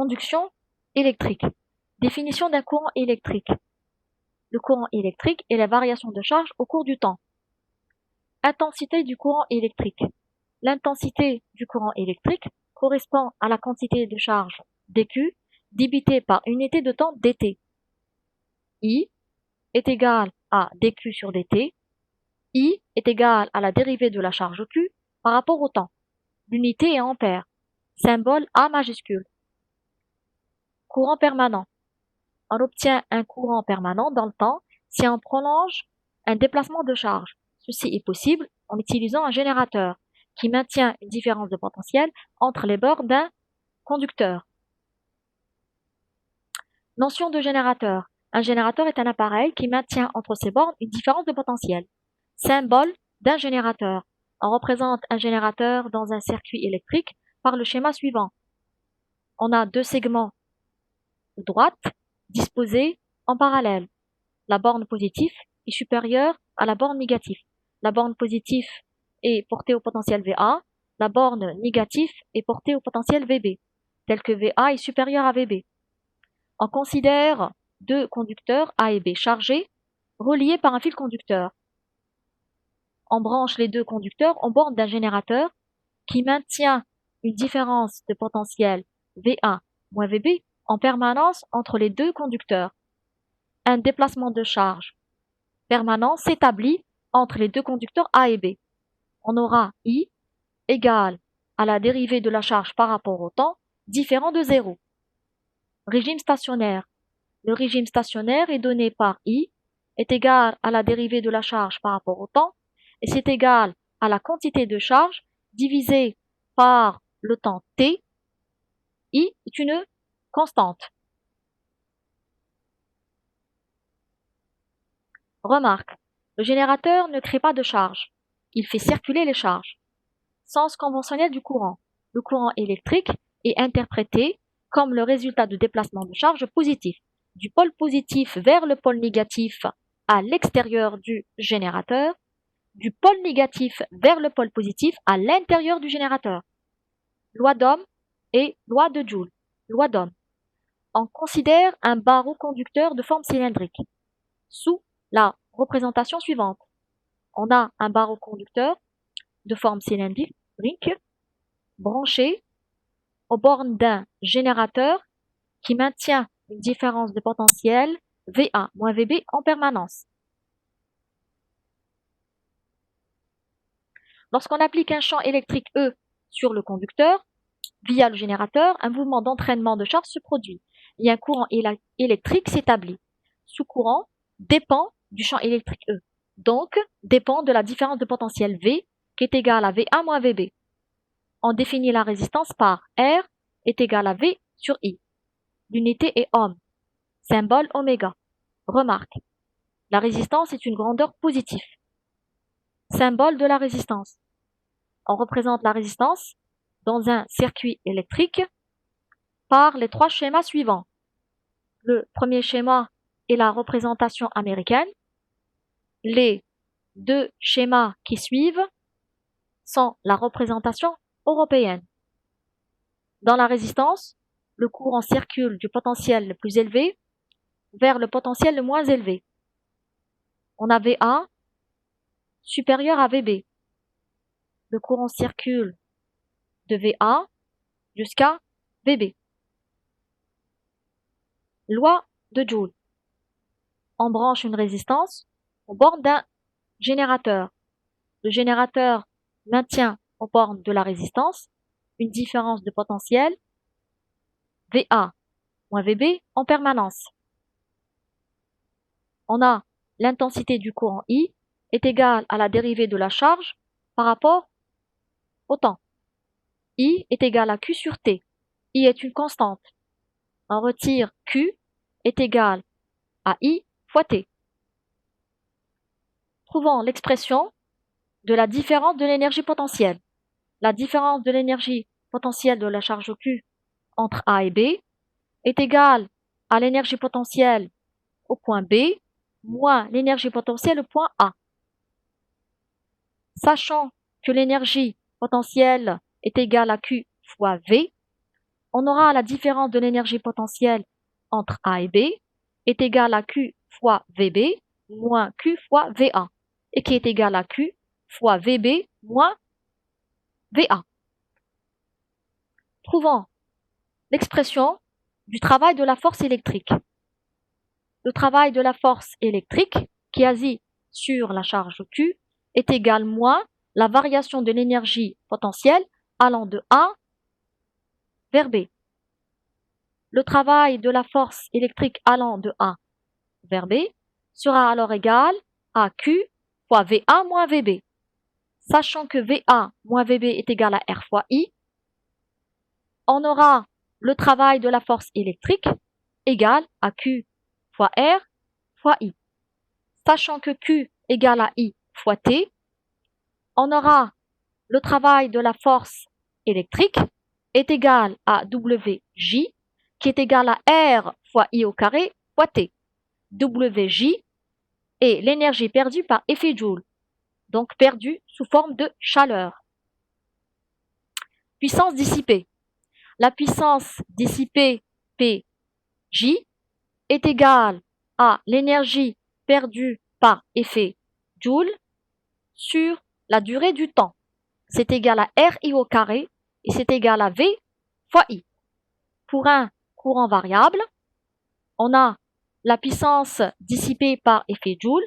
Conduction électrique. Définition d'un courant électrique. Le courant électrique est la variation de charge au cours du temps. Intensité du courant électrique. L'intensité du courant électrique correspond à la quantité de charge dQ divisée par unité de temps dt. I est égal à dQ sur dt. I est égal à la dérivée de la charge Q par rapport au temps. L'unité est ampère. Symbole A majuscule. Courant permanent. On obtient un courant permanent dans le temps si on prolonge un déplacement de charge. Ceci est possible en utilisant un générateur qui maintient une différence de potentiel entre les bords d'un conducteur. Notion de générateur. Un générateur est un appareil qui maintient entre ses bornes une différence de potentiel. Symbole d'un générateur. On représente un générateur dans un circuit électrique par le schéma suivant. On a deux segments de droite disposés en parallèle. La borne positive est supérieure à la borne négative. La borne positive est portée au potentiel VA. La borne négative est portée au potentiel VB, tel que VA est supérieur à VB. On considère deux conducteurs A et B chargés, reliés par un fil conducteur. On branche les deux conducteurs en borne d'un générateur qui maintient une différence de potentiel VA moins VB en permanence entre les deux conducteurs. Un déplacement de charge permanent s'établit entre les deux conducteurs A et B. On aura I égale à la dérivée de la charge par rapport au temps différent de 0. Régime stationnaire. Le régime stationnaire est donné par I est égal à la dérivée de la charge par rapport au temps et c'est égal à la quantité de charge divisée par le temps t. I est une constante. Remarque, le générateur ne crée pas de charge, il fait circuler les charges. Sens conventionnel du courant. Le courant électrique est interprété comme le résultat de déplacement de charge positif du pôle positif vers le pôle négatif à l'extérieur du générateur, du pôle négatif vers le pôle positif à l'intérieur du générateur. Loi d'Ohm et loi de Joule. Loi d'Ohm. On considère un barreau conducteur de forme cylindrique sous la représentation suivante. On a un barreau conducteur de forme cylindrique branché aux bornes d'un générateur qui maintient une différence de potentiel VA moins VB en permanence. Lorsqu'on applique un champ électrique E sur le conducteur, via le générateur, un mouvement d'entraînement de charge se produit et un courant électrique s'établit. Ce courant dépend du champ électrique E, donc dépend de la différence de potentiel V qui est égale à VA moins VB. On définit la résistance par R est égal à V sur I. L'unité est ohm. Symbole oméga. Remarque, la résistance est une grandeur positive. Symbole de la résistance. On représente la résistance dans un circuit électrique par les trois schémas suivants. Le premier schéma est la représentation américaine. Les deux schémas qui suivent sont la représentation européenne. Dans la résistance, le courant circule du potentiel le plus élevé vers le potentiel le moins élevé. On a VA supérieur à VB. Le courant circule de VA jusqu'à VB. Loi de Joule. On branche une résistance aux bornes d'un générateur. Le générateur maintient aux bornes de la résistance une différence de potentiel VA moins VB en permanence. On a l'intensité du courant I est égale à la dérivée de la charge par rapport au temps. I est égal à Q sur T. I est une constante. On retire Q est égal à I fois T. Trouvons l'expression de la différence de l'énergie potentielle. La différence de l'énergie potentielle de la charge Q entre A et B est égale à l'énergie potentielle au point B moins l'énergie potentielle au point A. Sachant que l'énergie potentielle est égale à Q fois V, on aura la différence de l'énergie potentielle entre A et B est égale à Q fois VB moins Q fois VA, et qui est égal à Q fois VB moins VA. Trouvons l'expression du travail de la force électrique. Le travail de la force électrique qui agit sur la charge Q est égal moins la variation de l'énergie potentielle allant de A vers B. Le travail de la force électrique allant de A vers B sera alors égal à Q fois VA moins VB. Sachant que VA moins VB est égal à R fois I, on aura le travail de la force électrique égal à Q fois R fois I. Sachant que Q égale à I fois T, on aura le travail de la force électrique est égal à WJ, qui est égal à R fois I au carré fois T. WJ est l'énergie perdue par effet Joule, donc perdue sous forme de chaleur. Puissance dissipée. La puissance dissipée PJ est égale à l'énergie perdue par effet Joule sur la durée du temps. C'est égal à RI au carré et c'est égal à V fois I. Pour un courant variable, on a la puissance dissipée par effet Joule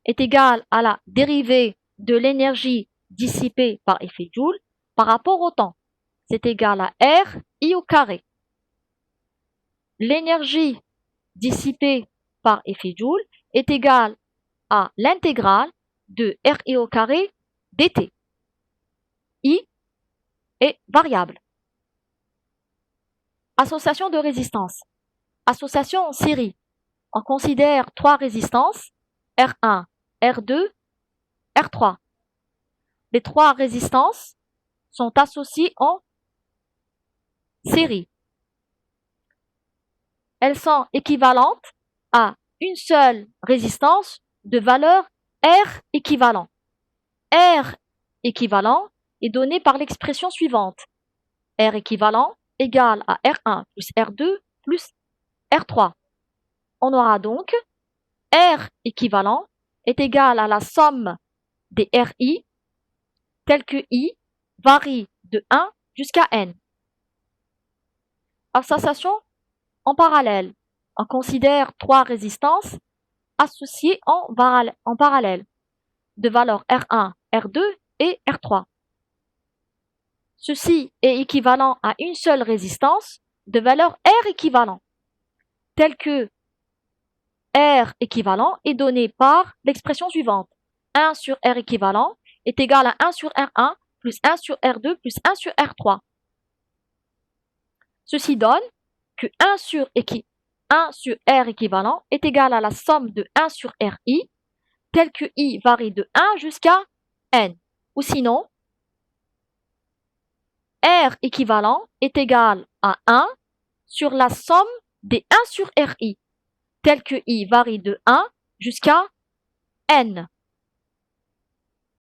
est égale à la dérivée de l'énergie dissipée par effet Joule par rapport au temps. C'est égal à RI au carré. L'énergie dissipée par effet Joule est égale à l'intégrale de RI au carré dt. I est variable. Association de résistance. Association en série. On considère trois résistances, R1, R2, R3. Les trois résistances sont associées en série. Elles sont équivalentes à une seule résistance de valeur R équivalent. R équivalent est donné par l'expression suivante. R équivalent égale à R1 plus R2 plus R3. On aura donc R équivalent est égal à la somme des RI, tel que I varie de 1 jusqu'à N. Association en parallèle. On considère trois résistances associées en parallèle de valeurs R1, R2 et R3. Ceci est équivalent à une seule résistance de valeur R équivalent, tel que R équivalent est donné par l'expression suivante. 1 sur R équivalent est égal à 1 sur R1 plus 1 sur R2 plus 1 sur R3. Ceci donne que 1 sur R équivalent est égal à la somme de 1 sur RI, tel que I varie de 1 jusqu'à N. Ou sinon, R équivalent est égal à 1 sur la somme des 1 sur RI, tel que I varie de 1 jusqu'à N.